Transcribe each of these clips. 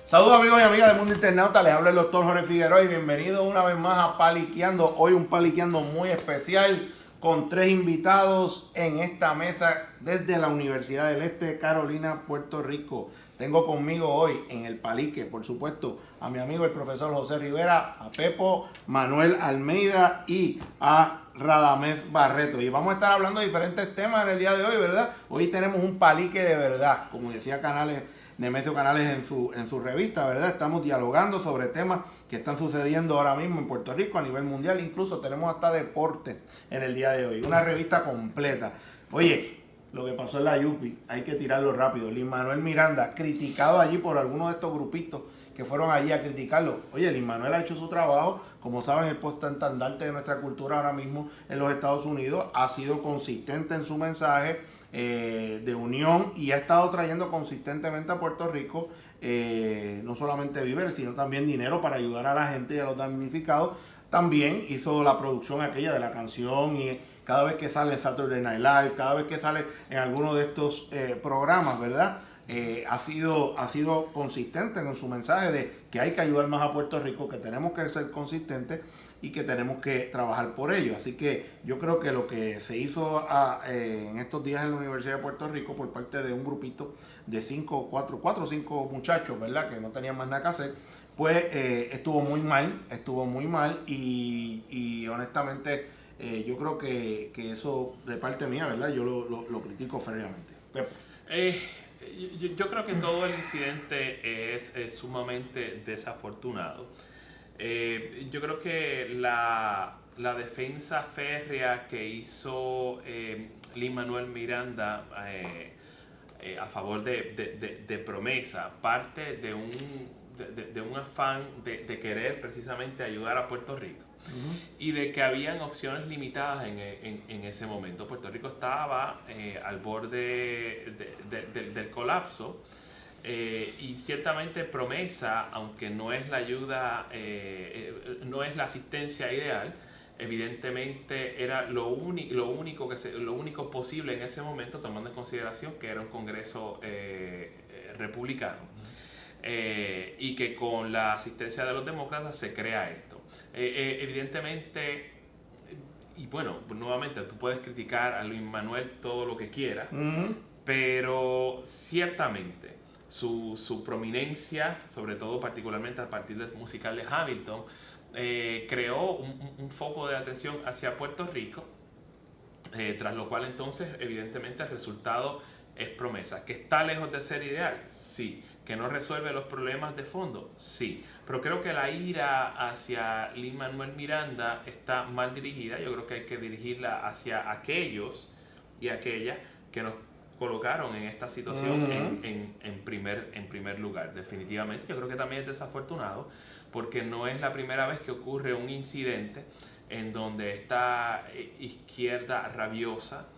Saludos amigos y amigas del mundo internauta, les habla el doctor Jorge Figueroa y bienvenidos una vez más a Paliqueando. Hoy un Paliqueando muy especial con 3 invitados en esta mesa desde la Universidad del Este de Carolina, Puerto Rico. Tengo conmigo hoy en el Palique, por supuesto, a mi amigo el profesor José Rivera, a Pepo Manuel Almeida y a Radamés Barreto. Y vamos a estar hablando de diferentes temas en el día de hoy, ¿verdad? Hoy tenemos un Palique de verdad, como decía Nemesio Canales en su revista, ¿verdad? Estamos dialogando sobre temas que están sucediendo ahora mismo en Puerto Rico a nivel mundial. Incluso tenemos hasta deportes en el día de hoy. Una revista completa. Oye, lo que pasó en la Yupi, hay que tirarlo rápido. Lin-Manuel Miranda, criticado allí por algunos de estos grupitos que fueron allí a criticarlo. Oye, Lin-Manuel ha hecho su trabajo. Como saben, el estandarte de nuestra cultura ahora mismo en los Estados Unidos ha sido consistente en su mensaje de unión y ha estado trayendo consistentemente a Puerto Rico no solamente víveres, sino también dinero para ayudar a la gente y a los damnificados. También hizo la producción aquella de la canción y cada vez que sale en Saturday Night Live, cada vez que sale en alguno de estos programas, ¿verdad? Ha sido consistente en su mensaje de que hay que ayudar más a Puerto Rico, que tenemos que ser consistentes y que tenemos que trabajar por ello. Así que yo creo que lo que se hizo en estos días en la Universidad de Puerto Rico por parte de un grupito de 4 o 5 muchachos, ¿verdad? Que no tenían más nada que hacer, pues estuvo muy mal y honestamente yo creo que eso de parte mía, ¿verdad? Yo lo critico férreamente. Yo creo que todo el incidente es sumamente desafortunado. Yo creo que la defensa férrea que hizo Lin-Manuel Miranda a favor de Promesa parte de un afán de querer precisamente ayudar a Puerto Rico. Y de que habían opciones limitadas en ese momento. Puerto Rico estaba al borde del colapso y ciertamente Promesa, aunque no es la ayuda, no es la asistencia ideal, evidentemente era lo único posible en ese momento, tomando en consideración que era un Congreso republicano y que con la asistencia de los demócratas se crea esto. Evidentemente, y bueno, nuevamente tú puedes criticar a Lin-Manuel todo lo que quieras, pero ciertamente su prominencia, sobre todo particularmente a partir del musical de Hamilton, creó un foco de atención hacia Puerto Rico, tras lo cual entonces evidentemente el resultado es Promesa. ¿Que está lejos de ser ideal? Sí. ¿Que no resuelve los problemas de fondo? Sí. Pero creo que la ira hacia Lin-Manuel Miranda está mal dirigida. Yo creo que hay que dirigirla hacia aquellos y aquellas que nos colocaron en esta situación en primer lugar. Definitivamente yo creo que también es desafortunado porque no es la primera vez que ocurre un incidente en donde esta izquierda rabiosa,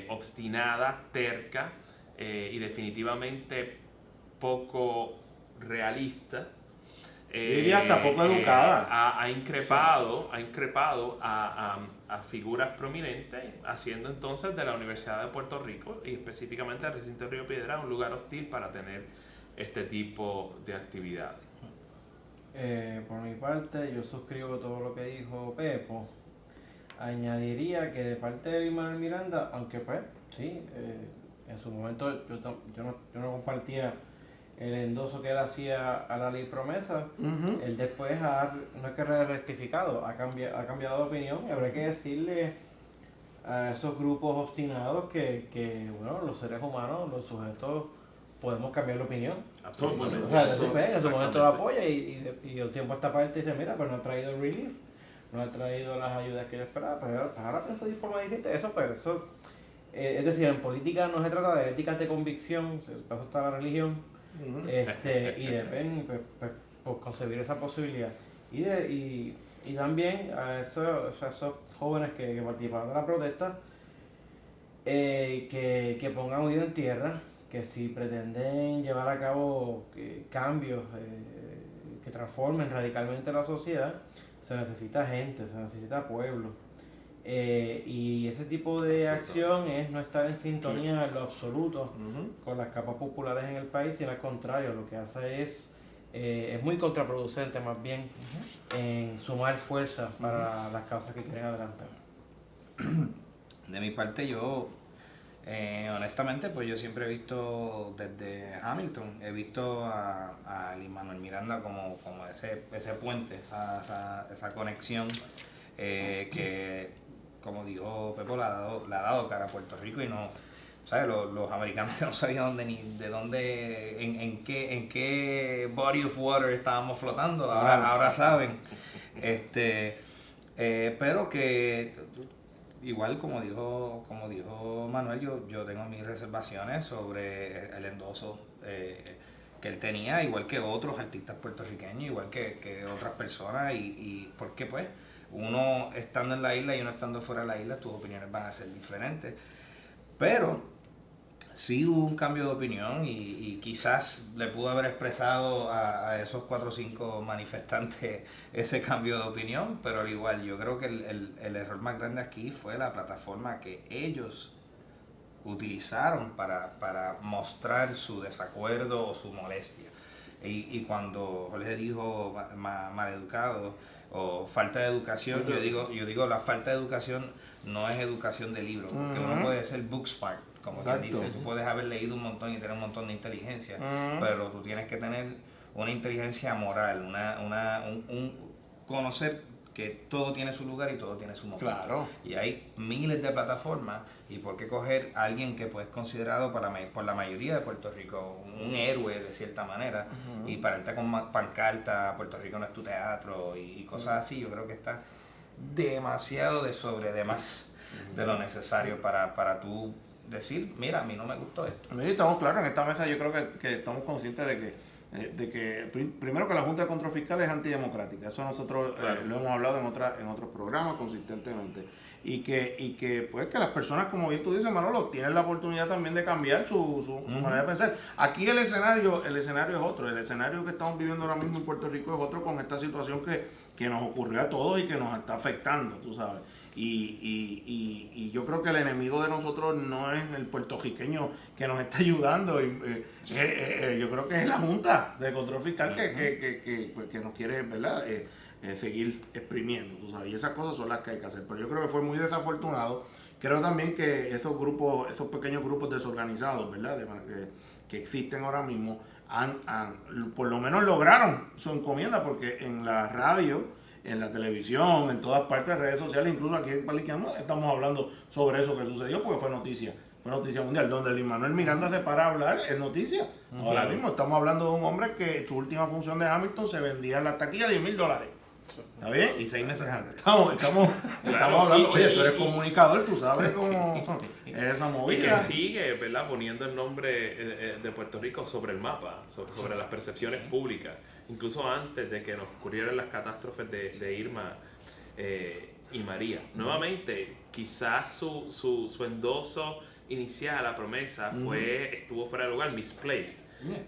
obstinada, terca y definitivamente poco realista, diría hasta poco educada, ha increpado a figuras prominentes, haciendo entonces de la Universidad de Puerto Rico y específicamente el recinto de Río Piedras un lugar hostil para tener este tipo de actividades. Por mi parte, yo suscribo todo lo que dijo Pepo. Añadiría que de parte de Lin-Manuel Miranda, aunque pues sí, en su momento yo no compartía el endoso que él hacía a la ley Promesa, él después no es que rectificado, ha cambiado de opinión y habrá que decirle a esos grupos obstinados que bueno, los seres humanos, los sujetos, podemos cambiar de opinión. Absolutamente. O sea, en su momento lo apoya y el tiempo a esta parte dice, mira, pues no ha traído el relief, no ha traído las ayudas que yo esperaba, pero ahora pienso de forma distinta. Es decir, en política no se trata de éticas de convicción, para eso está la religión, y deben, pues, por concebir esa posibilidad. Y también a esos jóvenes que participaron de la protesta, que pongan oído en tierra, que si pretenden llevar a cabo cambios que transformen radicalmente la sociedad, se necesita gente, se necesita pueblo. Y ese tipo de acción es no estar en sintonía en lo absoluto con las capas populares en el país, sino al contrario, lo que hace es muy contraproducente más bien en sumar fuerzas para las causas que quieren adelantar. De mi parte, yo honestamente, pues yo siempre he visto desde Hamilton, he visto a Lin-Manuel Miranda como ese puente, esa conexión que, como dijo Pepo, le ha dado cara a Puerto Rico y no, ¿sabes? Los americanos que no sabían en qué body of water estábamos flotando, ahora saben. Pero que igual como dijo Manuel, yo tengo mis reservaciones sobre el endoso que él tenía, igual que otros artistas puertorriqueños, igual que otras personas, y porque pues uno estando en la isla y uno estando fuera de la isla, tus opiniones van a ser diferentes. Pero sí hubo un cambio de opinión y quizás le pudo haber expresado a esos 4 o 5 manifestantes ese cambio de opinión, pero al igual yo creo que el error más grande aquí fue la plataforma que ellos utilizaron para mostrar su desacuerdo o su molestia. Y cuando Jorge dijo maleducado o falta de educación, yo digo la falta de educación no es educación de libro, porque uno puede ser book smart, como quien dice, tú puedes haber leído un montón y tener un montón de inteligencia, pero tú tienes que tener una inteligencia moral, un conocer que todo tiene su lugar y todo tiene su momento. Claro. Y hay miles de plataformas, y por qué coger a alguien que pues, es considerado por la mayoría de Puerto Rico un héroe de cierta manera, y pararte con pancarta, Puerto Rico no es tu teatro y cosas así. Yo creo que está demasiado de más de lo necesario para tú decir, mira, a mí no me gustó esto. Estamos claros, en esta mesa yo creo que estamos conscientes de que primero que la Junta de Control Fiscal es antidemocrática. Eso nosotros lo hemos hablado en otros programas consistentemente. Y que pues que las personas, como bien tú dices, Manolo, tienen la oportunidad también de cambiar su manera de pensar. Aquí el escenario es otro. El escenario que estamos viviendo ahora mismo en Puerto Rico es otro, con esta situación que nos ocurrió a todos y que nos está afectando, tú sabes. Y yo creo que el enemigo de nosotros no es el puertorriqueño que nos está ayudando. Yo creo que es la Junta de Control Fiscal que nos quiere, ¿verdad? Seguir exprimiendo, tú sabes. Y esas cosas son las que hay que hacer. Pero yo creo que fue muy desafortunado. Creo también que esos pequeños grupos desorganizados, ¿verdad? Que existen ahora mismo, por lo menos lograron su encomienda, porque en la radio, en la televisión, en todas partes de redes sociales, incluso aquí en Paliquiano, estamos hablando sobre eso que sucedió, porque fue noticia mundial. Donde Lin-Manuel Miranda se para a hablar, es noticia. Ahora mismo estamos hablando de un hombre que su última función de Hamilton se vendía en la taquilla de $1,000. ¿Está bien? Y 6 meses antes. Estamos hablando, oye, tú eres comunicador, tú sabes cómo es esa movida. Y que sigue, ¿verdad?, poniendo el nombre de Puerto Rico sobre el mapa, sobre las percepciones públicas. Incluso antes de que nos ocurrieran las catástrofes de Irma y María. Nuevamente, quizás su endoso inicial, la promesa, estuvo fuera de lugar, misplaced.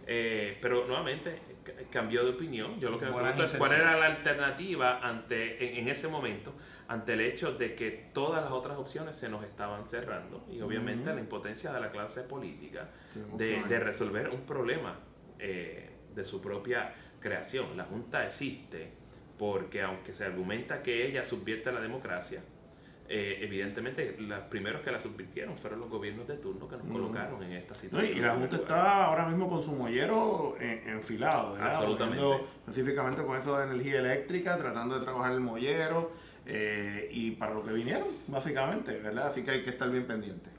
Pero nuevamente cambió de opinión. Yo lo que me pregunto es cuál era la alternativa en ese momento, ante el hecho de que todas las otras opciones se nos estaban cerrando, y obviamente la impotencia de la clase política de resolver un problema de su propia creación. La Junta existe porque, aunque se argumenta que ella subvierte la democracia, evidentemente los primeros que la subvirtieron fueron los gobiernos de turno que nos colocaron en esta situación. Y la Junta está ahora mismo con su mollero enfilado, ¿verdad? Absolutamente. Específicamente con eso de energía eléctrica, tratando de trabajar el mollero, y para lo que vinieron, básicamente, ¿verdad? Así que hay que estar bien pendiente.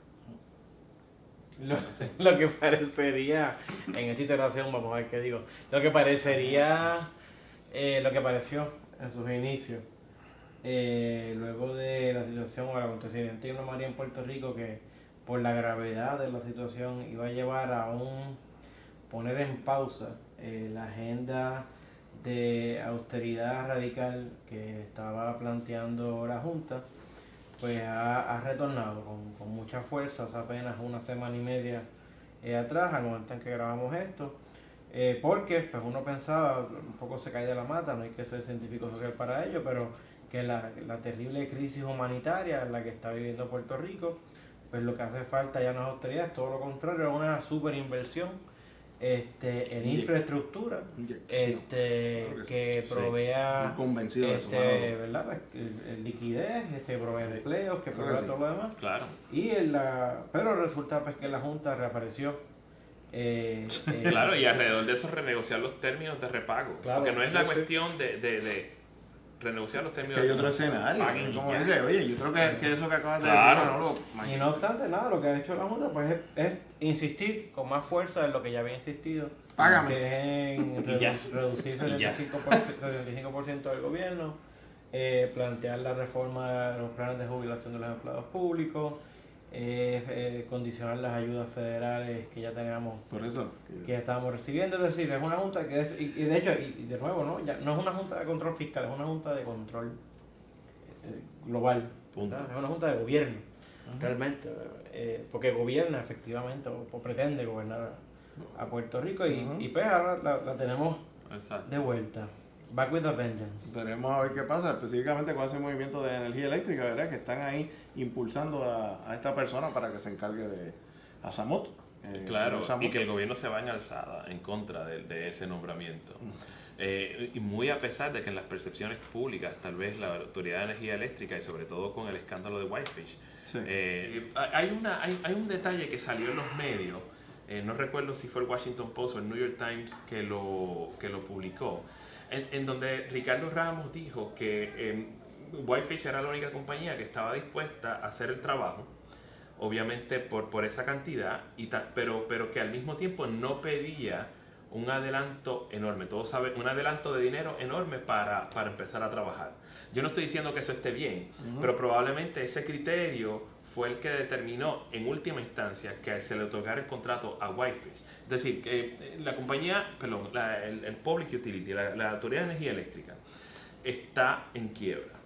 Lo que parecería, en esta iteración, vamos a ver qué digo, lo que pareció en sus inicios, luego de la situación o el acontecimiento de Irma María en Puerto Rico, que por la gravedad de la situación iba a llevar a poner en pausa la agenda de austeridad radical que estaba planteando la Junta, pues ha retornado con mucha fuerza hace apenas una semana y media atrás, al momento en que grabamos esto, porque pues uno pensaba, un poco se cae de la mata, no hay que ser científico social para ello, pero que la terrible crisis humanitaria en la que está viviendo Puerto Rico, pues lo que hace falta ya no es austeridad, es todo lo contrario, es una super inversión en infraestructura que provea Estoy convencido de eso, ¿verdad? Pues, liquidez, provea empleos, que provea todo lo demás. Claro. Pero resulta pues que la Junta reapareció. Claro, y alrededor de eso renegociar los términos de repago. Claro, porque no es la cuestión de renegociar los términos que hay de otro escenario, paguen y como ya. dice, oye, yo creo que eso que acabas de Claro. decir, Manolo, Y no obstante nada, lo que ha hecho la Junta pues es insistir con más fuerza en lo que ya había insistido, Págame. que es en Y ya. reducir Y ya. 75% del gobierno, plantear la reforma de los planes de jubilación de los empleados públicos, condicionar las ayudas federales que ya teníamos, por eso. que estábamos recibiendo. Es decir, es una junta que y de hecho, y de nuevo, ¿no? Ya no es una junta de control fiscal, es una junta de control global. Punto. ¿verdad? Es una junta de gobierno, realmente, porque gobierna efectivamente o pretende gobernar a Puerto Rico y pues ahora la tenemos Exacto. de vuelta. Back with a vengeance. Veremos a ver qué pasa, específicamente con ese movimiento de energía eléctrica, ¿verdad? Que están ahí impulsando a esta persona para que se encargue de Asamoto. Claro, Asamoto. y que el gobierno se va en alzada en contra de ese nombramiento. Y muy a pesar de que en las percepciones públicas, tal vez la Autoridad de Energía Eléctrica y sobre todo con el escándalo de Whitefish, Sí. hay un detalle que salió en los medios, no recuerdo si fue el Washington Post o el New York Times que lo publicó, en donde Ricardo Ramos dijo que Whitefish era la única compañía que estaba dispuesta a hacer el trabajo, obviamente por esa cantidad, pero que al mismo tiempo no pedía un adelanto enorme, todos saben, un adelanto de dinero enorme para empezar a trabajar. Yo no estoy diciendo que eso esté bien, pero probablemente ese criterio fue el que determinó en última instancia que se le otorgara el contrato a Whitefish. Es decir, que la compañía, perdón, el Public Utility, la Autoridad de Energía Eléctrica, está en quiebra.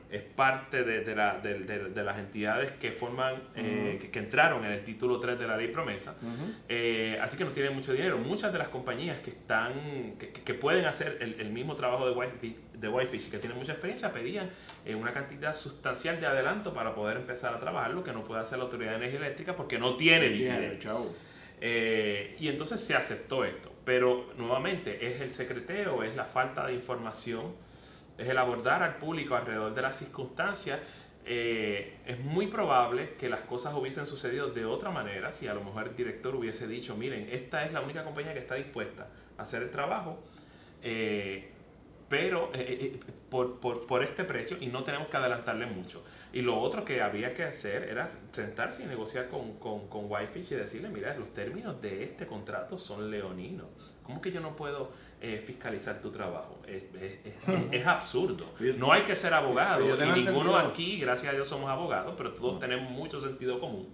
Es parte de las entidades que forman, que entraron en el título 3 de la ley promesa, así que no tienen mucho dinero. Muchas de las compañías que pueden hacer el mismo trabajo de Whitefish y que tienen mucha experiencia pedían una cantidad sustancial de adelanto para poder empezar a trabajar, lo que no puede hacer la Autoridad de Energía Eléctrica porque no tiene liquidez. Y entonces se aceptó esto, pero nuevamente es el secreteo, es la falta de información, es el abordar al público alrededor de las circunstancias. Es muy probable que las cosas hubiesen sucedido de otra manera si a lo mejor el director hubiese dicho, miren, esta es la única compañía que está dispuesta a hacer el trabajo, pero por este precio y no tenemos que adelantarle mucho. Y lo otro que había que hacer era sentarse y negociar con Whitefish y decirle, mira, los términos de este contrato son leoninos. ¿Cómo que yo no puedo fiscalizar tu trabajo? Es absurdo. No hay que ser abogado. Y ninguno aquí, gracias a Dios, somos abogados, pero todos tenemos mucho sentido común.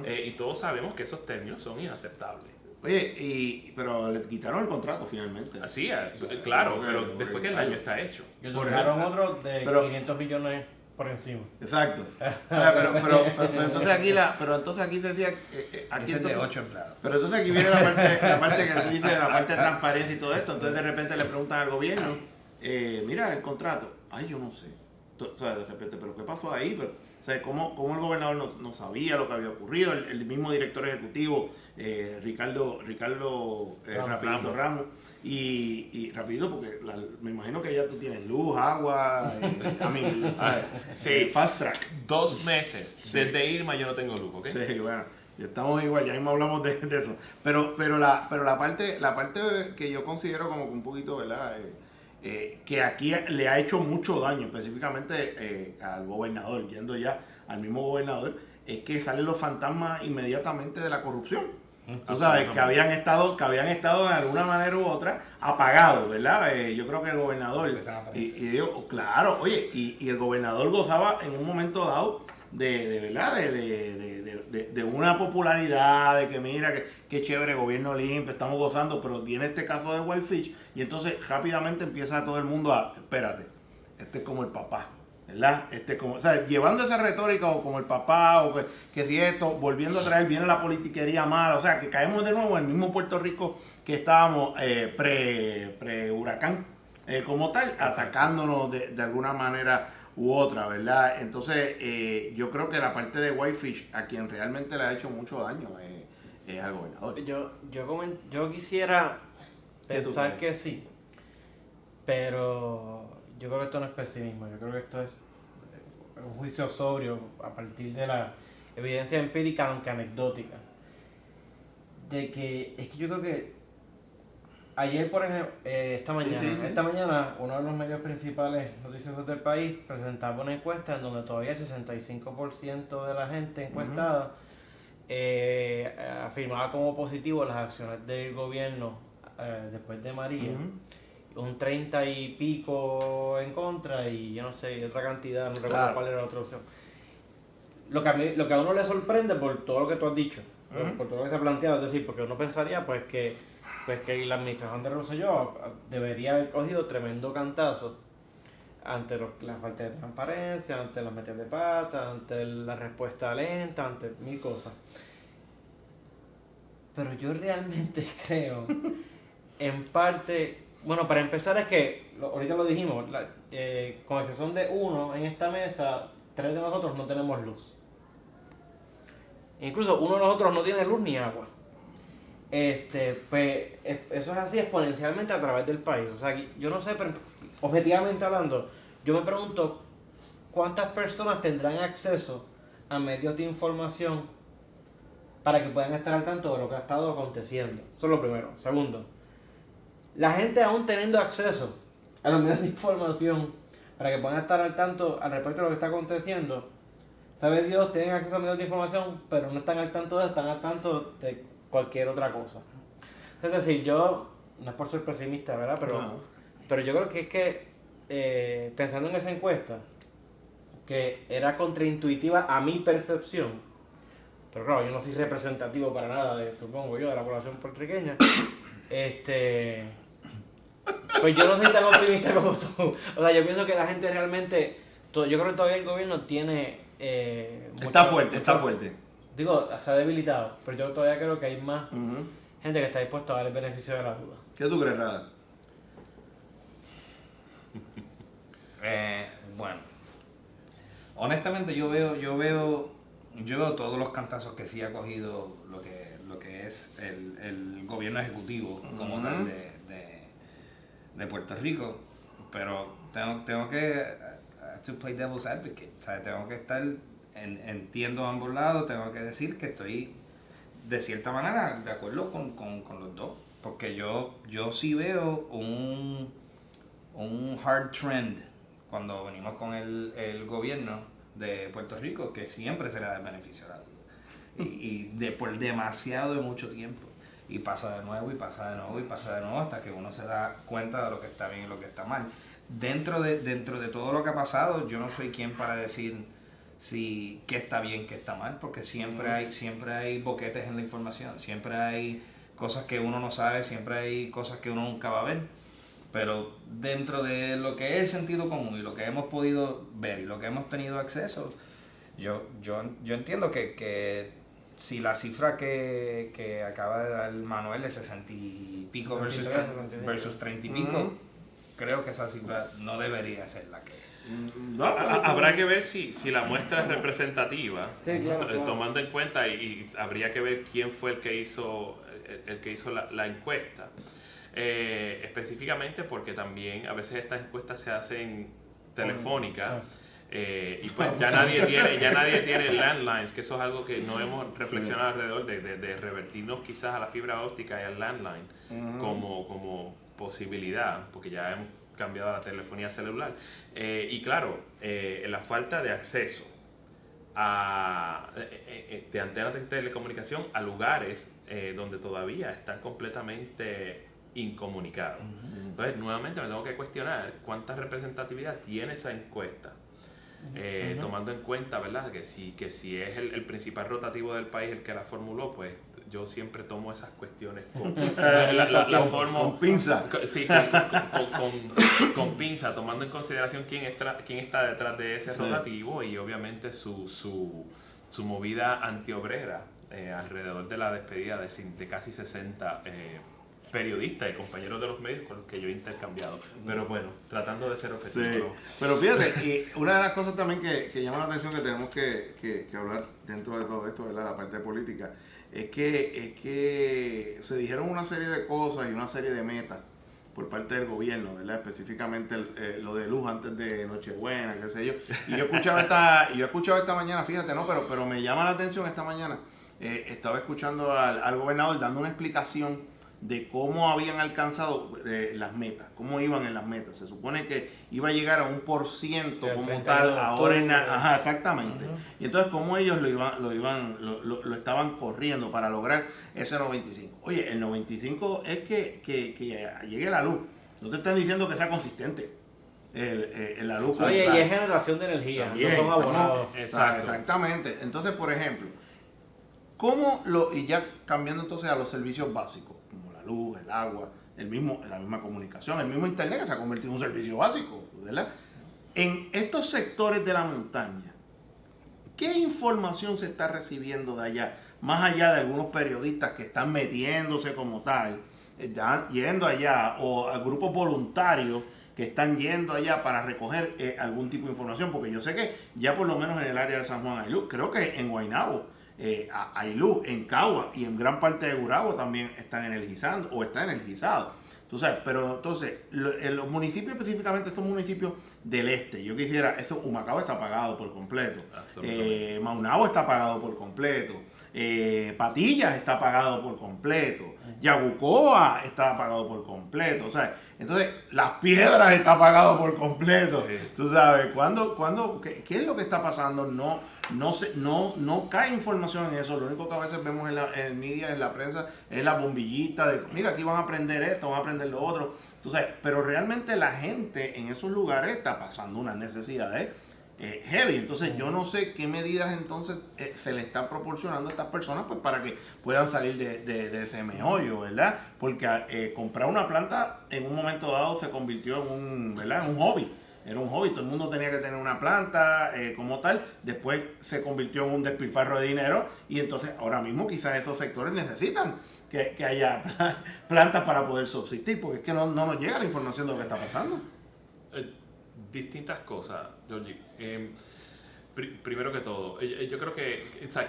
Y todos sabemos que esos términos son inaceptables. Oye, pero le quitaron el contrato finalmente. Así es, claro, pero después que el daño está hecho. Y otorgaron otro de 500 millones por encima. Exacto. Pero entonces aquí se decía aquí Ese es de entonces, 8 empleados. pero entonces aquí viene la parte que tú dices de la parte de transparencia y todo esto. Entonces de repente le preguntan al gobierno, mira el contrato. Ay, yo no sé. O sea, de repente, pero ¿qué pasó ahí? Pero, o sea, ¿cómo el gobernador no sabía lo que había ocurrido? El mismo director ejecutivo, Ricardo Rapidito Ramos. Y rapidito, porque me imagino que ya tú tienes luz, agua, Sí. fast track. 2 meses. Desde Irma yo no tengo luz, ¿ok? Sí, bueno, ya estamos igual, ya mismo hablamos de eso. Pero la parte que yo considero como que un poquito, ¿verdad? Que aquí le ha hecho mucho daño, específicamente al gobernador, yendo ya al mismo gobernador, es que salen los fantasmas inmediatamente de la corrupción. Tú sabes, que habían estado de alguna manera u otra apagados, ¿verdad? Yo creo que el gobernador, y digo, claro, oye, y el gobernador gozaba en un momento dado de verdad, de una popularidad, de que mira, que chévere, gobierno limpio, estamos gozando, pero viene este caso de Whitefish y entonces rápidamente empieza todo el mundo a, espérate, este es como el papá, ¿verdad? Este es como, o sea, llevando esa retórica o como el papá, o que si esto, volviendo a traer, viene la politiquería mala, o sea, que caemos de nuevo en el mismo Puerto Rico que estábamos pre-huracán, como tal, atacándonos de alguna manera u otra, ¿verdad? Entonces, yo creo que la parte de Whitefish, a quien realmente le ha hecho mucho daño, es al gobernador. Yo quisiera ¿Qué tú pensar crees? que sí, pero yo creo que esto no es pesimismo, yo creo que esto es un juicio sobrio a partir de la evidencia empírica, aunque anecdótica, de que es que yo creo que ayer, por ejemplo, esta mañana, uno de los medios principales noticiosos del país presentaba una encuesta en donde todavía el 65% de la gente encuestada afirmaba como positivo las acciones del gobierno después de María. Un 30 y pico en contra y yo no sé, otra cantidad, no recuerdo cuál era la otra opción. Lo que a uno le sorprende por todo lo que tú has dicho, por todo lo que se ha planteado, es decir, porque uno pensaría pues que la administración de Rosselló debería haber cogido tremendo cantazo ante la falta de transparencia, ante las metidas de pata, ante la respuesta lenta, ante mil cosas. Pero yo realmente creo, en parte, bueno, para empezar es que, ahorita lo dijimos, con excepción de uno en esta mesa, 3 de nosotros no tenemos luz. Incluso uno de nosotros no tiene luz ni agua. Pues eso es así exponencialmente a través del país. O sea, yo no sé, pero objetivamente hablando, yo me pregunto cuántas personas tendrán acceso a medios de información para que puedan estar al tanto de lo que ha estado aconteciendo. Eso es lo primero. Segundo, la gente aún teniendo acceso a los medios de información para que puedan estar al tanto al respecto de lo que está aconteciendo, sabe Dios, tienen acceso a medios de información, pero no están al tanto de cualquier otra cosa. Es decir, yo, no es por ser pesimista, ¿verdad? Pero yo creo que es que, pensando en esa encuesta, que era contraintuitiva a mi percepción, pero claro, yo no soy representativo para nada, supongo yo, de la población puertorriqueña, pues yo no soy tan optimista como tú. O sea, yo pienso que la gente realmente, yo creo que todavía el gobierno tiene... Está fuerte. Digo, se ha debilitado, pero yo todavía creo que hay más gente que está dispuesta a dar el beneficio de la duda. ¿Qué tú crees, Rada? Bueno, honestamente yo veo todos los cantazos que sí ha cogido lo que es el gobierno ejecutivo como tal de Puerto Rico, pero tengo que to play devil's advocate, o sea, tengo que estar entiendo ambos lados, tengo que decir que estoy de cierta manera de acuerdo con los dos, porque yo sí veo un hard trend cuando venimos con el gobierno de Puerto Rico, que siempre se le da el beneficio de la duda y por demasiado de mucho tiempo, y pasa de nuevo y pasa de nuevo y pasa de nuevo hasta que uno se da cuenta de lo que está bien y lo que está mal. Dentro de todo lo que ha pasado, yo no soy quien para decir si qué está bien, qué está mal, porque siempre hay boquetes en la información, siempre hay cosas que uno no sabe, siempre hay cosas que uno nunca va a ver, pero dentro de lo que es el sentido común y lo que hemos podido ver y lo que hemos tenido acceso, yo entiendo que si la cifra que acaba de dar Manuel de 60 y pico versus 30 y pico, creo que esa cifra no debería ser la que... Habrá que ver si la muestra es representativa, Sí, claro. tomando en cuenta y habría que ver quién fue el que hizo la encuesta. Específicamente porque también a veces estas encuestas se hacen telefónicas y pues ya nadie tiene landlines, que eso es algo que no hemos reflexionado alrededor de revertirnos quizás a la fibra óptica y al landline como posibilidad, porque ya hemos cambiado a la telefonía celular. Y claro, la falta de acceso de antenas de telecomunicación a lugares donde todavía están completamente incomunicados. Entonces, nuevamente me tengo que cuestionar cuánta representatividad tiene esa encuesta tomando en cuenta, ¿verdad? Que si es el principal rotativo del país el que la formuló, pues yo siempre tomo esas cuestiones la formo con pinza. Sí, con pinza, tomando en consideración quién está detrás de ese rotativo y obviamente su movida antiobrera alrededor de la despedida de casi 60 periodistas y compañeros de los medios con los que yo he intercambiado. Pero bueno, tratando de ser objetivo. Sí. Pero fíjate, y una de las cosas también que llama la atención que tenemos que hablar dentro de todo esto, ¿verdad? La parte política, es que se dijeron una serie de cosas y una serie de metas por parte del gobierno, ¿verdad? Específicamente lo de luz antes de Nochebuena, qué sé yo. Y yo escuchaba esta mañana, fíjate, ¿no? Pero me llama la atención esta mañana. Estaba escuchando al gobernador dando una explicación de cómo habían alcanzado las metas, cómo iban en las metas. Se supone que iba a llegar a 1% como tal, ahora exactamente. Y entonces cómo ellos lo estaban corriendo para lograr ese 95. Oye, el 95 es que llegue la luz. No te están diciendo que sea consistente la luz. Oye, y es generación de energía, también, no son abonados. Exacto. Exactamente. Entonces, por ejemplo, y ya cambiando entonces a los servicios básicos, como la luz, el agua, la misma comunicación, el mismo internet que se ha convertido en un servicio básico, ¿verdad? En estos sectores de la montaña, ¿qué información se está recibiendo de allá? Más allá de algunos periodistas que están metiéndose como tal, yendo allá, o a grupos voluntarios que están yendo allá para recoger algún tipo de información, porque yo sé que ya por lo menos en el área de San Juan hay luz, creo que en Guaynabo hay luz, en Cagua y en gran parte de Gurabo también están energizando o está energizado. Tú sabes, pero entonces, en los municipios específicamente, estos municipios del este, yo quisiera, Humacao está pagado por completo, Maunabo está pagado por completo, Patillas está pagado por completo, Yabucoa está pagado por completo, o sea, entonces Las Piedras está pagado por completo, tú sabes, ¿qué es lo que está pasando? No cae información en eso. Lo único que a veces vemos en el media, en la prensa, es la bombillita de, mira, aquí van a aprender esto, van a aprender lo otro. Entonces, pero realmente la gente en esos lugares está pasando unas necesidades heavy. Entonces, yo no sé qué medidas entonces se le están proporcionando a estas personas pues para que puedan salir de ese meollo, ¿verdad? Porque comprar una planta en un momento dado se convirtió ¿verdad? En un hobby. Era un hobby, todo el mundo tenía que tener una planta como tal, después se convirtió en un despilfarro de dinero y entonces ahora mismo quizás esos sectores necesitan que haya plantas para poder subsistir, porque es que no nos llega la información de lo que está pasando. Distintas cosas, Georgie. Primero que todo, yo creo que, o sea,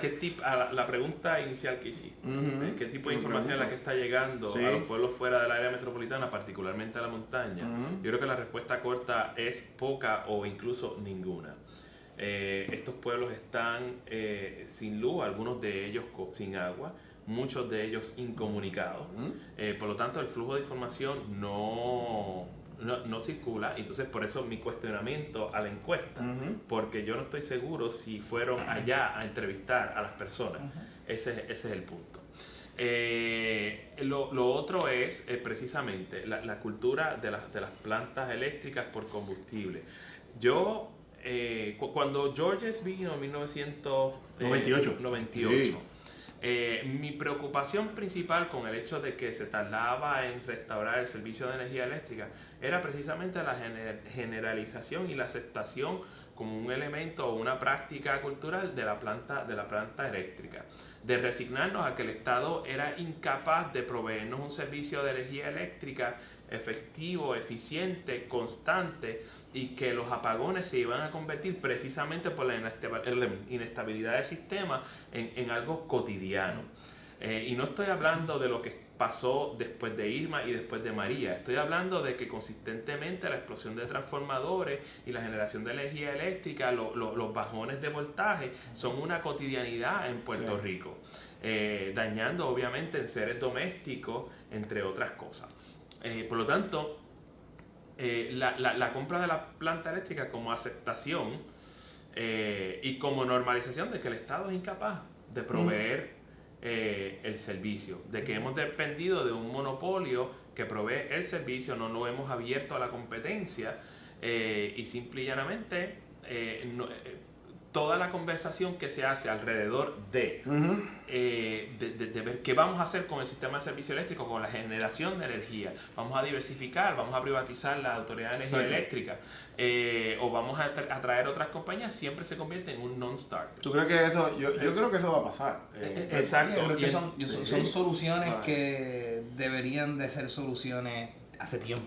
la pregunta inicial que hiciste, ¿qué tipo de información es la que está llegando a los pueblos fuera del área metropolitana, particularmente a la montaña? Yo creo que la respuesta corta es poca o incluso ninguna. Estos pueblos están sin luz, algunos de ellos sin agua, muchos de ellos incomunicados. Por lo tanto, el flujo de información no circula, entonces por eso mi cuestionamiento a la encuesta, porque yo no estoy seguro si fueron allá a entrevistar a las personas. Ese es el punto. Lo otro es precisamente la cultura de las plantas eléctricas por combustible. Cuando Georges vino en 1998, mi preocupación principal con el hecho de que se tardaba en restaurar el servicio de energía eléctrica era precisamente la generalización y la aceptación como un elemento o una práctica cultural de la planta eléctrica, de resignarnos a que el Estado era incapaz de proveernos un servicio de energía eléctrica efectivo, eficiente, constante, y que los apagones se iban a convertir precisamente por la inestabilidad del sistema en algo cotidiano. Y no estoy hablando de lo que pasó después de Irma y después de María. Estoy hablando de que consistentemente la explosión de transformadores y la generación de energía eléctrica, los bajones de voltaje, son una cotidianidad en Puerto Rico, dañando obviamente en seres domésticos, entre otras cosas. Por lo tanto, la compra de la planta eléctrica como aceptación y como normalización de que el Estado es incapaz de proveer el servicio, de que hemos dependido de un monopolio que provee el servicio, no nos hemos abierto a la competencia y simple y llanamente toda la conversación que se hace alrededor de ver qué vamos a hacer con el sistema de servicio eléctrico, con la generación de energía. Vamos a diversificar, vamos a privatizar la Autoridad de Energía Eléctrica, o vamos a traer otras compañías, siempre se convierte en un non-starter. ¿Tú crees que eso? Yo creo que eso va a pasar. Exacto. Yo creo que Y son soluciones que deberían de ser soluciones hace tiempo.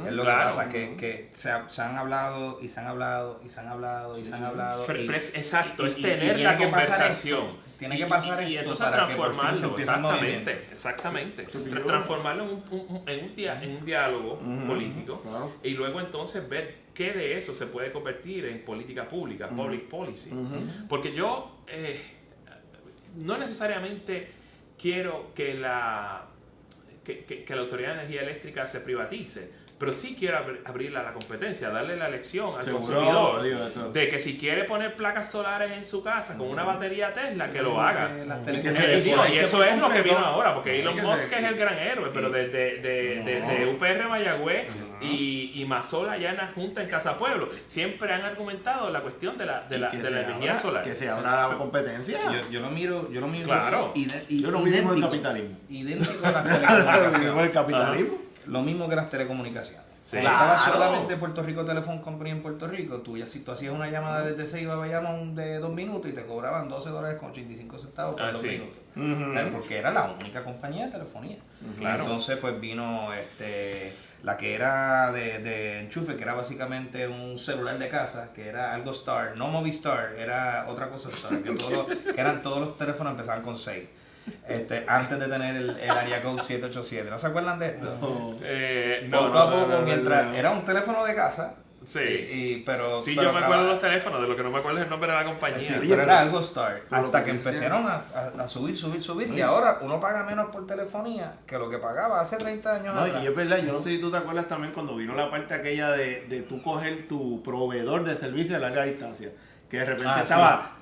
Es lo Claro. que pasa, que se han hablado y se han hablado y se han hablado y se han hablado. Pero exacto, es y tener tiene la que pasar conversación. esto, tiene que pasar y esto entonces para que por fin se transformarlo, empiece el movimiento. exactamente. Sí. Transformarlo en un diálogo político, claro. y luego entonces ver qué de eso se puede convertir en política pública, public policy. Porque yo no necesariamente quiero que la Autoridad de Energía Eléctrica se privatice, pero sí quiero abrirla a la competencia, darle la elección al Seguro, consumidor digo, eso. de que si quiere poner placas solares en su casa con una batería Tesla, que lo haga. Y que se Y desconecte eso por es lo que completo. vino ahora, porque Elon Que Musk se- es el gran héroe, pero de UPR Mayagüez y Mazola allá en la Junta en Casa Pueblo, siempre han argumentado la cuestión de la Que se energía abra- solar. Que se abra la competencia. Yo lo miro Claro. Yo lo mismo el capitalismo. idéntico a las Lo mismo telecomunicaciones. el capitalismo. Lo mismo que las telecomunicaciones. Sí. Cuando estaba Claro. solamente Puerto Rico Telephone Company en Puerto Rico, si tú hacías una llamada desde Ceiba a Bayamón de 2 minutos y te cobraban $12.85 por 2 sí. minutos. ¿Sabes? Porque era la única compañía de telefonía. Claro. Entonces pues vino la que era de enchufe, que era básicamente un celular de casa, que era algo Star, no Movistar, era otra cosa Star, que eran todos los teléfonos empezaban con 6. Antes de tener el área code 787. ¿No se acuerdan de esto? Poco a poco, mientras era un teléfono de casa, Sí. pero Sí, pero yo me acuerdo de los teléfonos, de lo que no me acuerdo es el nombre de la compañía. Sí, Oye, pero pero- era algo Star. pero Hasta lo que que empezaron a subir. Y ahora uno paga menos por telefonía que lo que pagaba hace 30 años No, atrás. y es verdad, yo no sé si tú te acuerdas también cuando vino la parte aquella de tú coger tu proveedor de servicio a larga distancia, que de repente Ah, estaba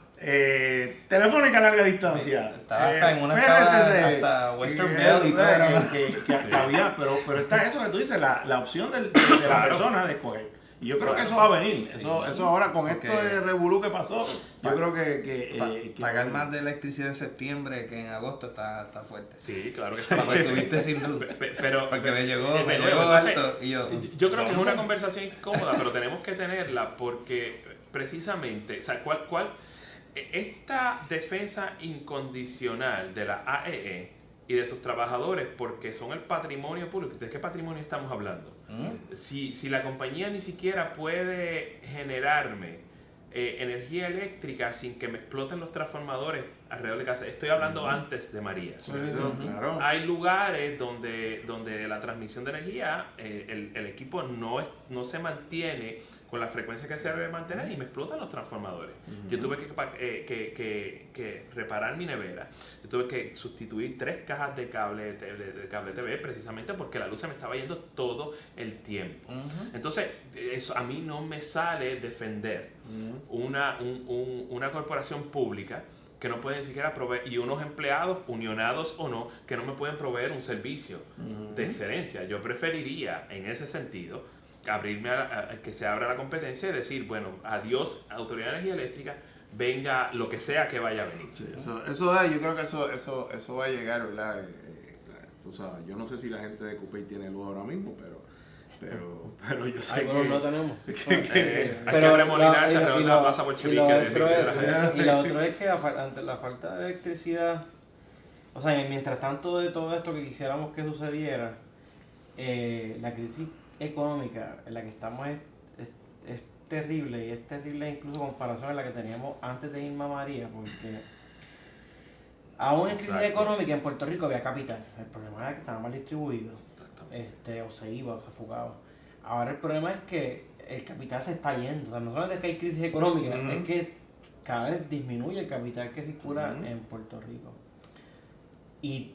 Telefónica a larga distancia. Sí, estaba hasta en una PRTC, hasta Western y Bell y todo era- que había, pero está eso que tú dices, la opción de la Claro. persona de escoger. Y yo creo que eso va a venir. Eso ahora con esto Porque- de revolú que pasó, yo creo que Pagar más de electricidad en septiembre que en agosto está fuerte. Sí, claro que sí. Papá, estuviste sin luz. Pero Porque me llegó entonces, alto y yo... yo creo que es una conversación incómoda, pero tenemos que tenerla porque precisamente, o sea, esta defensa incondicional de la AEE y de sus trabajadores, porque son el patrimonio público. ¿De qué patrimonio estamos hablando? Si la compañía ni siquiera puede generarme energía eléctrica sin que me exploten los transformadores alrededor de casa, estoy hablando antes de María. claro. Hay lugares donde la transmisión de energía, el equipo no se mantiene con la frecuencia que se debe mantener y me explotan los transformadores. Yo tuve que reparar mi nevera. Yo tuve que sustituir 3 cajas de cable TV precisamente porque la luz se me estaba yendo todo el tiempo. Entonces, eso a mí no me sale defender una corporación pública que no pueden ni siquiera proveer, y unos empleados, unionados o no, que no me pueden proveer un servicio de excelencia. Yo preferiría, en ese sentido, abrirme a que se abra la competencia y decir, bueno, adiós Autoridad de Energía Eléctrica, venga lo que sea que vaya a venir. Sí, yo creo que eso va a llegar, ¿verdad? Tú sabes, yo no sé si la gente de Cupey tiene luz ahora mismo, pero yo sé Algunos que... no tenemos. Hay que remolinarse alrededor de la plaza bolchevique. Y lo otro es que ante la falta de electricidad, o sea, mientras tanto de todo esto que quisiéramos que sucediera, la crisis económica en la que estamos es terrible, y es terrible incluso en comparación a la que teníamos antes de Irma María, porque aún en crisis Exacto. económica en Puerto Rico había capital. El problema era que estaba mal distribuido, o se iba o se fugaba. Ahora el problema es que el capital se está yendo. O sea, no solamente es que hay crisis económica, es que cada vez disminuye el capital que circula en Puerto Rico. Y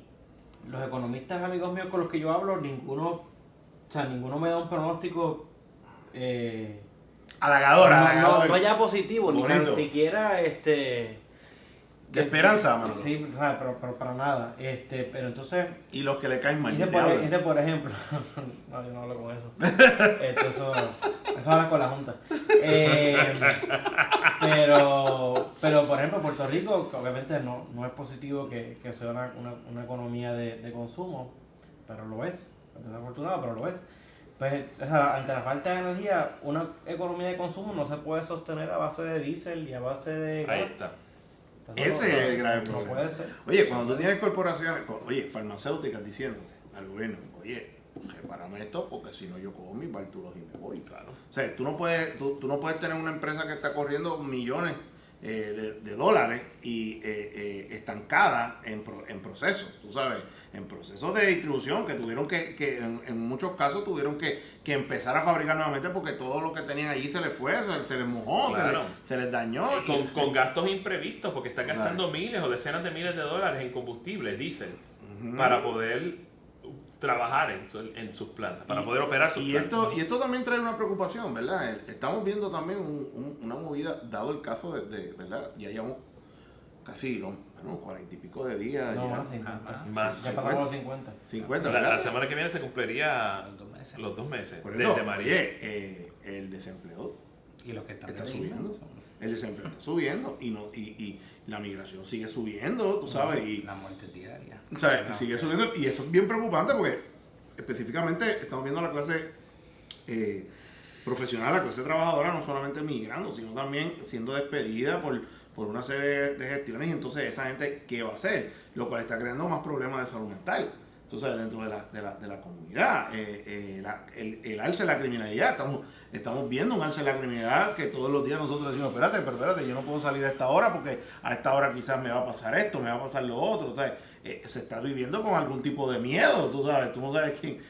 los economistas amigos míos con los que yo hablo, ninguno me da un pronóstico Halagador. no ya positivo, ni Bonito. tan siquiera De esperanza, Manolo. Sí, o sea, pero para nada. Pero entonces, Y los que le caen mal, dice ni te hablan. por ejemplo, no, yo no hablo con eso. Eso habla con la Junta. Pero por ejemplo, Puerto Rico, obviamente no es positivo que sea una economía de consumo, pero lo es. Desafortunado, pero lo es. Pues, o sea, ante la falta de energía, una economía de consumo no se puede sostener a base de diésel y a base de Ahí gas. está. Ese es el grave No problema. puede ser. Oye, cuando tú tienes corporaciones, farmacéuticas diciéndote al gobierno, oye, repárame esto porque si no yo cojo mis bártulos y me voy. Claro. O sea, tú no puedes tener una empresa que está corriendo millones de dólares y estancada en procesos, tú sabes, en procesos de distribución que tuvieron que en muchos casos tuvieron que empezar a fabricar nuevamente porque todo lo que tenían allí se les fue, se les mojó, Claro. se les dañó. Con gastos imprevistos, porque están Claro. gastando miles o decenas de miles de dólares en combustible, diésel, para poder trabajar en sus plantas, para poder operar sus plantas. Y esto también trae una preocupación, ¿verdad? Estamos viendo también una movida, dado el caso de ¿verdad? Ya llevamos casi 40 y pico de días. No, ya. más 50. Más. Ya pasamos los 50. 50, La ¿verdad? semana que viene se cumpliría Los 2 meses. los 2 meses Por eso, desde María. oye, el desempleo Y los que están está detenidos subiendo. son El desempleo está subiendo y la migración sigue subiendo, tú sabes, y las muertes diarias. o sea, sigue subiendo y eso es bien preocupante porque específicamente estamos viendo la clase profesional, la clase trabajadora no solamente migrando, sino también siendo despedida por una serie de gestiones y entonces esa gente, ¿qué va a hacer? Lo cual está creando más problemas de salud mental. Entonces, dentro de la comunidad, el alce de la criminalidad, estamos viendo un alce de la criminalidad que todos los días nosotros decimos, espérate, yo no puedo salir a esta hora porque a esta hora quizás me va a pasar esto, me va a pasar lo otro. ¿Sabes? Se está viviendo con algún tipo de miedo, tú no sabes quién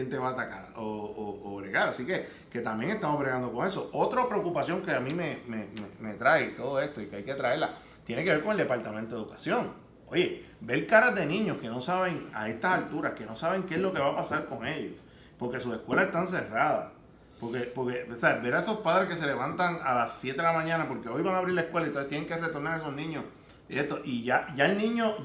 te va a atacar o bregar. Así que también estamos bregando con eso. Otra preocupación que a mí me trae todo esto y que hay que traerla, tiene que ver con el Departamento de Educación. Oye, ver caras de niños que no saben a estas alturas, que no saben qué es lo que va a pasar con ellos, porque sus escuelas están cerradas. Porque o sea, ver a esos padres que se levantan a las 7 de la mañana porque hoy van a abrir la escuela y entonces tienen que retornar a esos niños. Y ya el niño,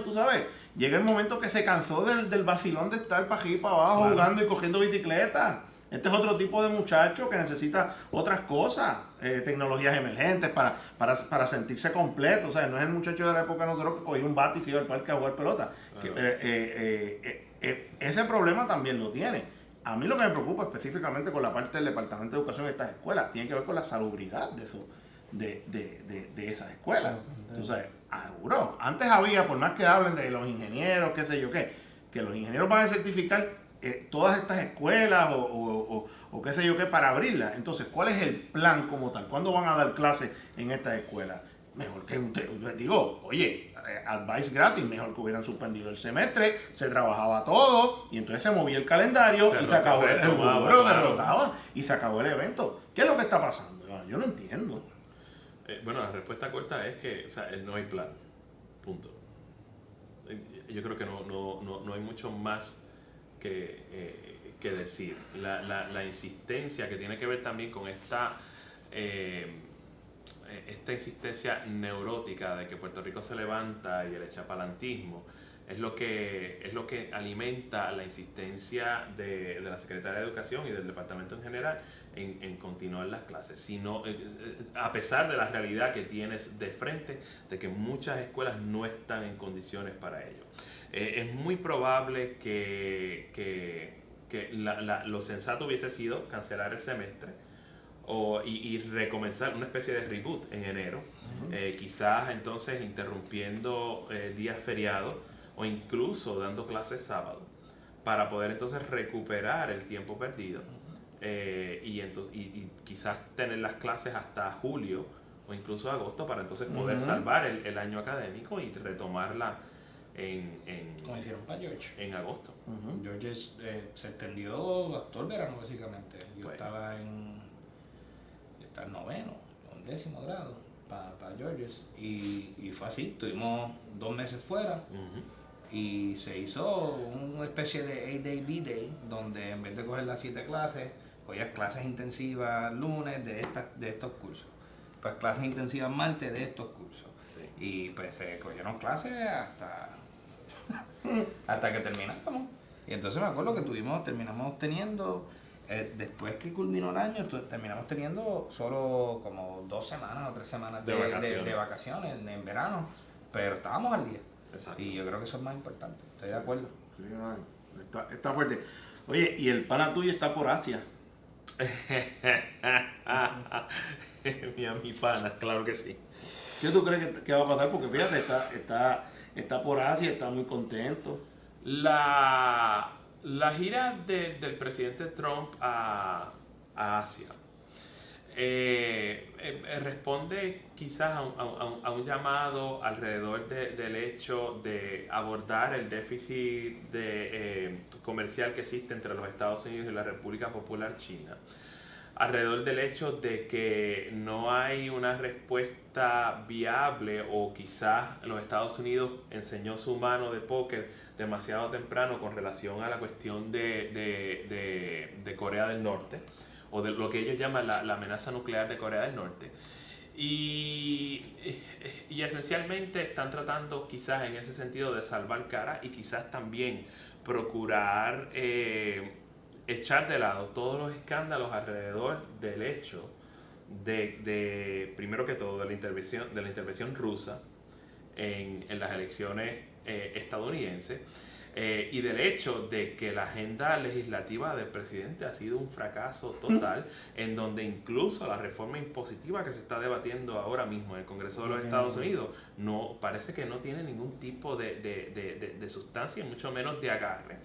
tú sabes, llega el momento que se cansó del vacilón de estar para aquí y para abajo, Claro. jugando y cogiendo bicicleta. Este es otro tipo de muchacho que necesita otras cosas, tecnologías emergentes para sentirse completo. O sea, no es el muchacho de la época de nosotros que cogía un bate y se iba al parque a jugar pelota. Claro. Ese problema también lo tiene. A mí lo que me preocupa específicamente con la parte del Departamento de Educación de estas escuelas tiene que ver con la salubridad de esas escuelas. Tú sabes, seguro. Antes había, por más que hablen de los ingenieros, qué sé yo qué, que los ingenieros van a certificar todas estas escuelas o qué sé yo qué para abrirlas. Entonces, ¿cuál es el plan como tal? ¿Cuándo van a dar clases en estas escuelas? Mejor que advice gratis, mejor que hubieran suspendido el semestre, se trabajaba todo y entonces se movía el calendario y se acabó el derrotaba y se acabó el evento. ¿Qué es lo que está pasando? Yo no entiendo. Bueno, la respuesta corta es que no hay plan. Punto. Yo creo que no hay mucho más que decir. La insistencia que tiene que ver también con esta insistencia neurótica de que Puerto Rico se levanta y el echapalantismo es lo que alimenta la insistencia de la Secretaría de Educación y del Departamento en general en continuar las clases. Sino, a pesar de la realidad que tienes de frente, de que muchas escuelas no están en condiciones para ello. Es muy probable que lo sensato hubiese sido cancelar el semestre y recomenzar una especie de reboot en enero, quizás entonces interrumpiendo días feriados o incluso dando clases sábado para poder entonces recuperar el tiempo perdido y quizás tener las clases hasta julio o incluso agosto para entonces poder salvar el año académico y retomarla Como hicieron para George. en agosto. George se extendió hasta el verano, básicamente. Yo Pues. estaba en noveno, en 10º grado, para George. Y fue así, tuvimos 2 meses fuera. Y se hizo una especie de A-Day, B-Day, donde en vez de coger las 7 clases, cogías clases intensivas lunes de estos cursos. Pues clases intensivas martes de estos cursos. Sí. Y pues se cogieron clases hasta que terminamos. Y entonces me acuerdo que terminamos teniendo, después que culminó el año, terminamos teniendo solo como 2 semanas o 3 semanas de vacaciones en verano, pero estábamos al día. Exacto. Y yo creo que eso es más importante, estoy de acuerdo. Sí, no, está fuerte. Oye, y el pana tuyo está por Asia. Mi pana, claro que sí. ¿Qué tú crees que va a pasar? Porque fíjate, está por Asia, está muy contento. La gira del presidente Trump a Asia responde quizás a un llamado alrededor del hecho de abordar el déficit comercial que existe entre los Estados Unidos y la República Popular China, alrededor del hecho de que no hay una respuesta viable, o quizás los Estados Unidos enseñó su mano de póker demasiado temprano con relación a la cuestión de Corea del Norte, o de lo que ellos llaman la amenaza nuclear de Corea del Norte. Y esencialmente están tratando quizás en ese sentido de salvar cara, y quizás también procurar echar de lado todos los escándalos alrededor del hecho de primero que todo, de la intervención rusa en las elecciones estadounidenses, y del hecho de que la agenda legislativa del presidente ha sido un fracaso total, en donde incluso la reforma impositiva que se está debatiendo ahora mismo en el Congreso de los Estados Unidos parece que no tiene ningún tipo de sustancia y mucho menos de agarre.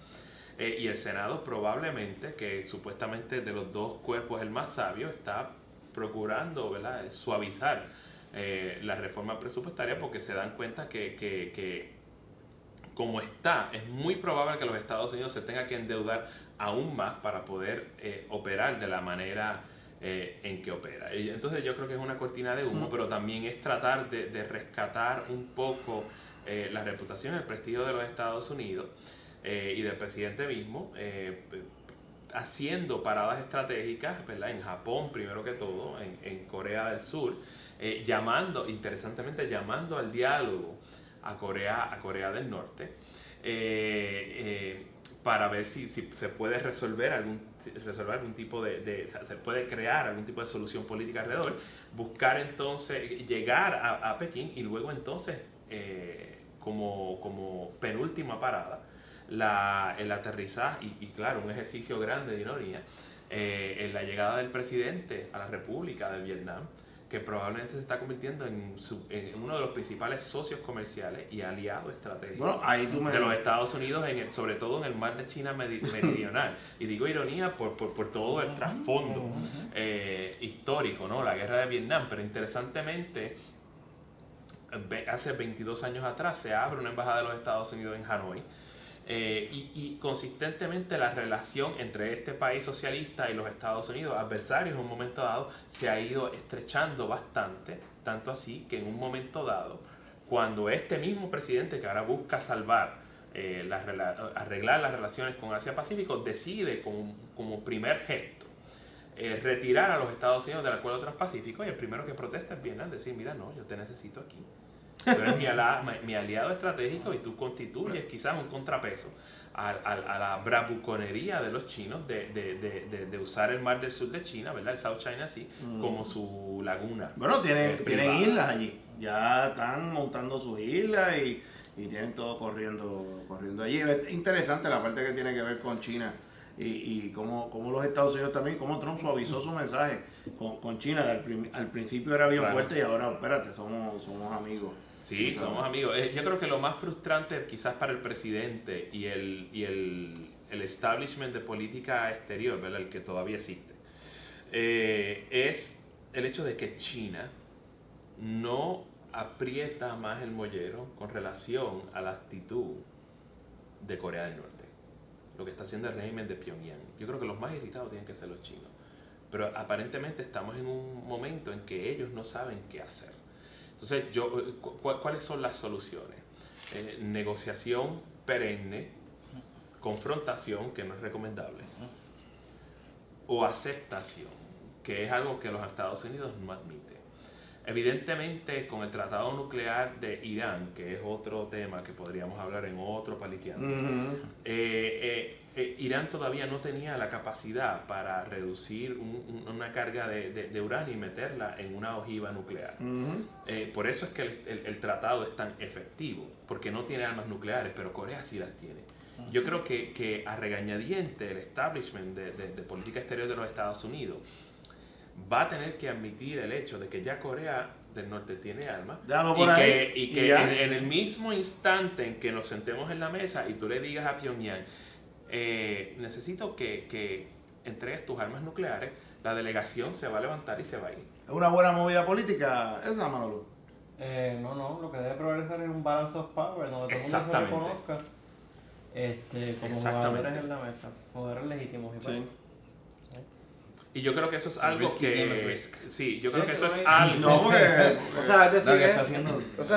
Y el Senado probablemente, que supuestamente de los dos cuerpos el más sabio, está procurando, ¿verdad?, suavizar la reforma presupuestaria, porque se dan cuenta que como está, es muy probable que los Estados Unidos se tenga que endeudar aún más para poder operar de la manera en que opera. Y entonces yo creo que es una cortina de humo, pero también es tratar de rescatar un poco la reputación, el prestigio de los Estados Unidos y del presidente mismo, haciendo paradas estratégicas, ¿verdad?, en Japón primero que todo, en Corea del Sur, interesantemente llamando al diálogo a Corea del Norte, para ver si se puede resolver algún tipo o sea, se puede crear algún tipo de solución política alrededor, buscar entonces llegar a Pekín, y luego entonces como penúltima parada el aterrizaje y claro, un ejercicio grande de ironía, en la llegada del presidente a la República de Vietnam, que probablemente se está convirtiendo en uno de los principales socios comerciales y aliados estratégicos de los Estados Unidos, sobre todo en el mar de China meridional. Y digo ironía por todo el trasfondo histórico, ¿no? La guerra de Vietnam, pero interesantemente, hace 22 años atrás se abre una embajada de los Estados Unidos en Hanoi. Y consistentemente la relación entre este país socialista y los Estados Unidos, adversarios en un momento dado, se ha ido estrechando bastante, tanto así que en un momento dado, cuando este mismo presidente que ahora busca arreglar las relaciones con Asia-Pacífico, decide como primer gesto retirar a los Estados Unidos del Acuerdo Transpacífico, y el primero que protesta es Vietnam, decir, mira, no, yo te necesito aquí. Tú eres mi aliado estratégico, y tú constituyes quizás un contrapeso a la bravuconería de los chinos de usar el mar del sur de China, ¿verdad?, el South China Sea, como su laguna. Bueno, tienen islas allí. Ya están montando sus islas y tienen todo corriendo allí. Es interesante la parte que tiene que ver con China y cómo los Estados Unidos también, cómo Trump suavizó su mensaje con China. Al principio era bien fuerte, y ahora, espérate, somos amigos. Sí, somos amigos. Yo creo que lo más frustrante quizás para el presidente y el establishment de política exterior, ¿verdad?, el que todavía existe, es el hecho de que China no aprieta más el mollero con relación a la actitud de Corea del Norte, lo que está haciendo el régimen de Pyongyang. Yo creo que los más irritados tienen que ser los chinos, pero aparentemente estamos en un momento en que ellos no saben qué hacer. Entonces, ¿cuáles son las soluciones? Negociación perenne, confrontación, que no es recomendable, o aceptación, que es algo que los Estados Unidos no admiten. Evidentemente, con el tratado nuclear de Irán, que es otro tema que podríamos hablar en otro paliqueando, Irán todavía no tenía la capacidad para reducir una carga de uranio y meterla en una ojiva nuclear. Por eso es que el tratado es tan efectivo, porque no tiene armas nucleares, pero Corea sí las tiene. Yo creo que a regañadiente el establishment de política exterior de los Estados Unidos va a tener que admitir el hecho de que ya Corea del Norte tiene armas y que en el mismo instante en que nos sentemos en la mesa y tú le digas a Pyongyang, necesito que entregues tus armas nucleares, la delegación se va a levantar y se va a ir. ¿Es una buena movida política esa, Manolo? No, lo que debe prevalecer es un balance of power, donde todo el mundo se reconozca como jugadores en la mesa, jugadores legítimos. Y sí. Y yo creo que eso es algo que... Sí, yo creo que eso es sí. algo... No, porque... O sea, es decir, es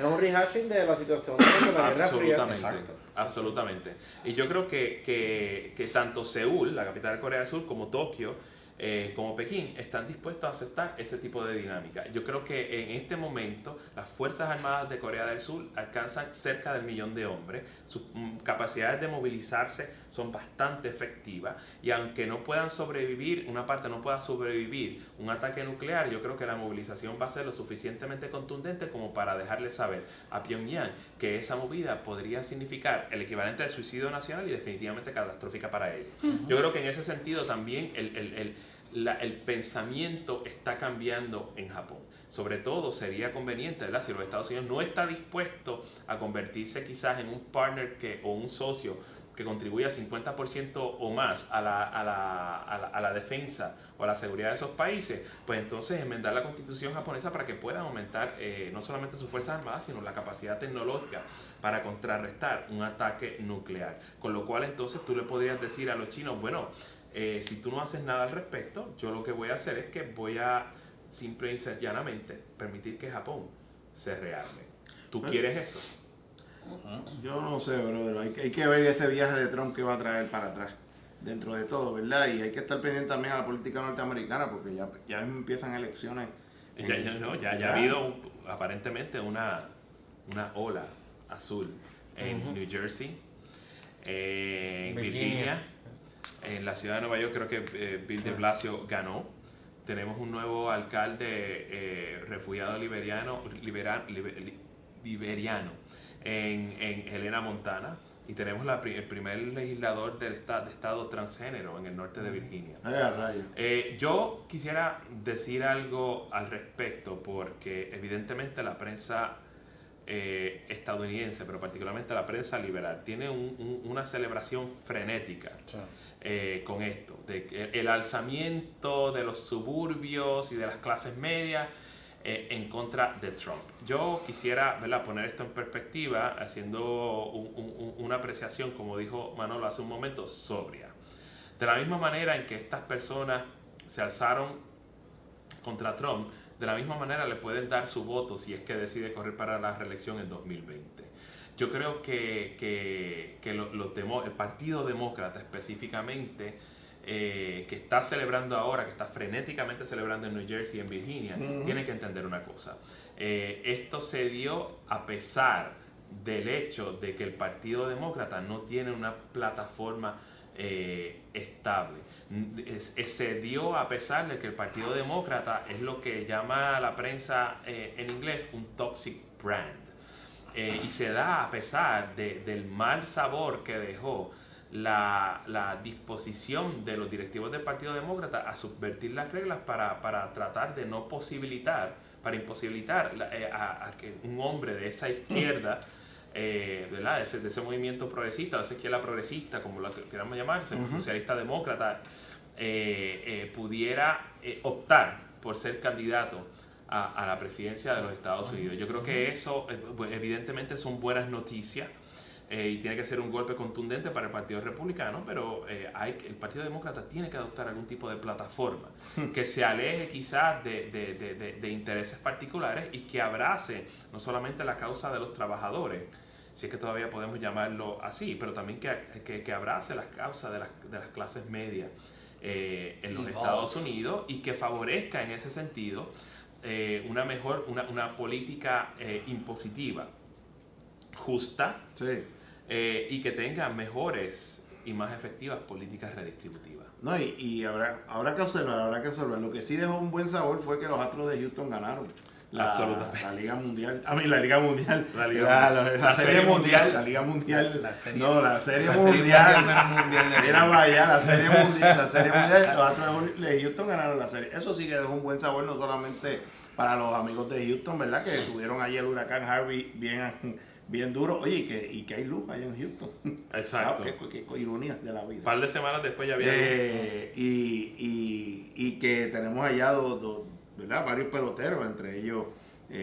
un rehashing de la situación de la Guerra Fría. Absolutamente. Y yo creo que tanto Seúl, la capital de Corea del Sur, como Tokio, como Pekín, están dispuestos a aceptar ese tipo de dinámica. Yo creo que en este momento las Fuerzas Armadas de Corea del Sur alcanzan cerca del 1 millón de hombres. Sus capacidades de movilizarse son bastante efectivas y aunque no puedan sobrevivir, una parte no pueda sobrevivir un ataque nuclear, yo creo que la movilización va a ser lo suficientemente contundente como para dejarle saber a Pyongyang que esa movida podría significar el equivalente de suicidio nacional y definitivamente catastrófica para ellos. Yo creo que en ese sentido también el pensamiento está cambiando en Japón. Sobre todo sería conveniente, ¿verdad? Si los Estados Unidos no está dispuesto a convertirse quizás en un partner o un socio que contribuya 50% o más a la defensa o a la seguridad de esos países, pues entonces enmendar la constitución japonesa para que puedan aumentar no solamente sus fuerzas armadas, sino la capacidad tecnológica para contrarrestar un ataque nuclear. Con lo cual entonces tú le podrías decir a los chinos, bueno, si tú no haces nada al respecto, yo lo que voy a hacer es que voy a simple y llanamente permitir que Japón se rearme. ¿Tú quieres eso? Yo no sé, brother. Hay que ver ese viaje de Trump que va a traer para atrás, dentro de todo, ¿verdad? Y hay que estar pendiente también a la política norteamericana, porque ya empiezan elecciones. Ya ha habido aparentemente una ola azul en New Jersey, en Virginia. En la ciudad de Nueva York creo que Bill de Blasio ganó. Tenemos un nuevo alcalde refugiado liberiano en Helena, Montana. Y tenemos el primer legislador de estado transgénero en el norte de Virginia. Yo quisiera decir algo al respecto porque evidentemente la prensa estadounidense, pero particularmente la prensa liberal, tiene una celebración frenética con esto, de el alzamiento de los suburbios y de las clases medias en contra de Trump. Yo quisiera, ¿verdad?, poner esto en perspectiva haciendo una apreciación, como dijo Manolo hace un momento, sobria. De la misma manera en que estas personas se alzaron contra Trump, de la misma manera le pueden dar su voto si es que decide correr para la reelección en 2020. Yo creo que el Partido Demócrata específicamente, que está celebrando ahora, que está frenéticamente celebrando en New Jersey y en Virginia, tiene que entender una cosa. Esto se dio a pesar del hecho de que el Partido Demócrata no tiene una plataforma estable. Se dio a pesar de que el Partido Demócrata es lo que llama la prensa en inglés un toxic brand. Y se da a pesar del mal sabor que dejó la disposición de los directivos del Partido Demócrata a subvertir las reglas para tratar de no posibilitar, para imposibilitar a que un hombre de esa izquierda, ¿verdad?, de ese movimiento progresista, de esa izquierda progresista, como lo queramos llamarse, socialista demócrata, pudiera optar por ser candidato a la presidencia de los Estados Unidos. Yo creo que eso evidentemente son buenas noticias y tiene que ser un golpe contundente para el Partido Republicano, pero el Partido Demócrata tiene que adoptar algún tipo de plataforma que se aleje quizás de intereses particulares y que abrace no solamente la causa de los trabajadores, si es que todavía podemos llamarlo así, pero también que abrace las causas de las clases medias en los Estados Unidos y que favorezca en ese sentido una política impositiva, justa, Sí. y que tenga mejores y más efectivas políticas redistributivas. No, y habrá que observar. Lo que sí dejó un buen sabor fue que los Astros de Houston ganaron Absolutamente. la Liga Mundial. La Liga Mundial. La Serie Mundial. La Liga Mundial. La Serie- No, la Serie la Serie Mundial. Mundial de Era para allá, la Serie Mundial. La Serie Mundial. Los Astros de Houston ganaron la serie. Eso sí que dejó un buen sabor, no solamente para los amigos de Houston, ¿verdad? Que tuvieron allí el huracán Harvey bien duro. Oye, y que hay luz allá en Houston. Exacto. Qué ironía de la vida. Un par de semanas después ya había... Y que tenemos allá ¿verdad? Varios peloteros, entre ellos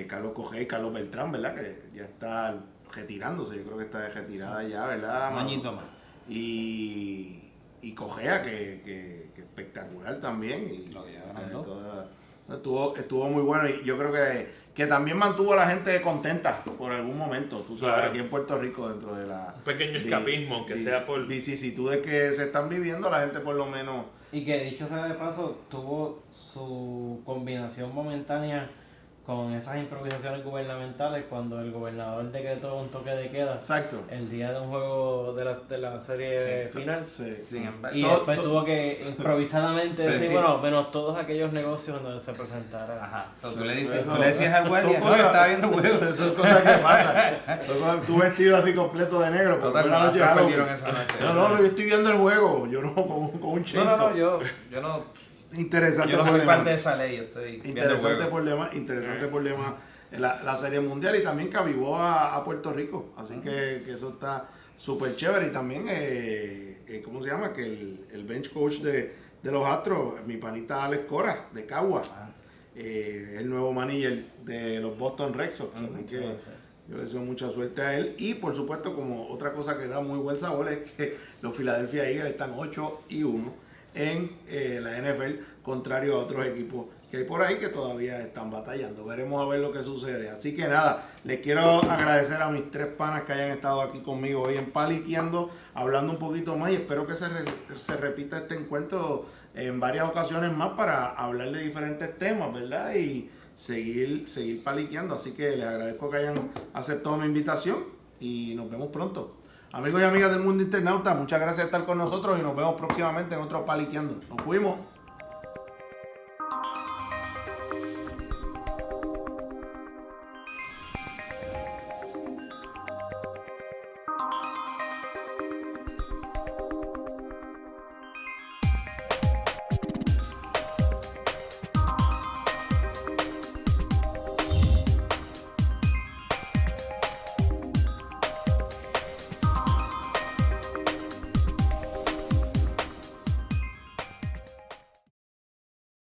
Carlos Correa y Carlos Beltrán, ¿verdad? Que ya está retirándose, yo creo que está de retirada ya, ¿verdad? Un añito más. Y Correa, que espectacular también. Y Lo que ya ganó. estuvo muy bueno y yo creo que también mantuvo a la gente contenta por algún momento, tú sabes, Claro. aquí en Puerto Rico, dentro de la... Un pequeño escapismo, aunque sea por... vicisitudes que se están viviendo, la gente por lo menos... Y que dicho sea de paso, tuvo su combinación momentánea con esas improvisaciones gubernamentales cuando el gobernador decretó un toque de queda Exacto. el día de un juego de la serie final. Sí. Sin embargo, Y después tuvo que improvisadamente Sí, decir, sí. bueno, menos todos aquellos negocios donde se presentara. ajá. So, Sí, tú le eso- decías al guardia, son no, cosas- yo estaba viendo juegos. Eso es cosas que pasan. Son cosas- tú vestido así completo de negro. porque Total, fue la noche de los Halloween. perdieron esa noche. No, yo estoy viendo el juego. Yo no con un chainsaw. yo no Interesante soy problema. parte de esa ley, yo estoy viendo Interesante juegos. problema la Serie Mundial y también que avivó a Puerto Rico. Así que eso está súper chévere. Y también, ¿cómo se llama? Que el bench coach de los Astros, mi panita Alex Cora, de Cagua, el nuevo manager de los Boston Red Sox. Así que yo le deseo mucha suerte a él. Y por supuesto, como otra cosa que da muy buen sabor es que los Philadelphia Eagles están 8-1 en la NFL, contrario a otros equipos que hay por ahí que todavía están batallando. Veremos a ver lo que sucede. Así que nada, les quiero agradecer a mis 3 panas que hayan estado aquí conmigo hoy en Paliqueando, hablando un poquito más, y espero que se repita este encuentro en varias ocasiones más para hablar de diferentes temas, ¿verdad? Y seguir paliqueando. Así que les agradezco que hayan aceptado mi invitación y nos vemos pronto. Amigos y amigas del Mundo Internauta, muchas gracias por estar con nosotros y nos vemos próximamente en otro Paliqueando. Nos fuimos.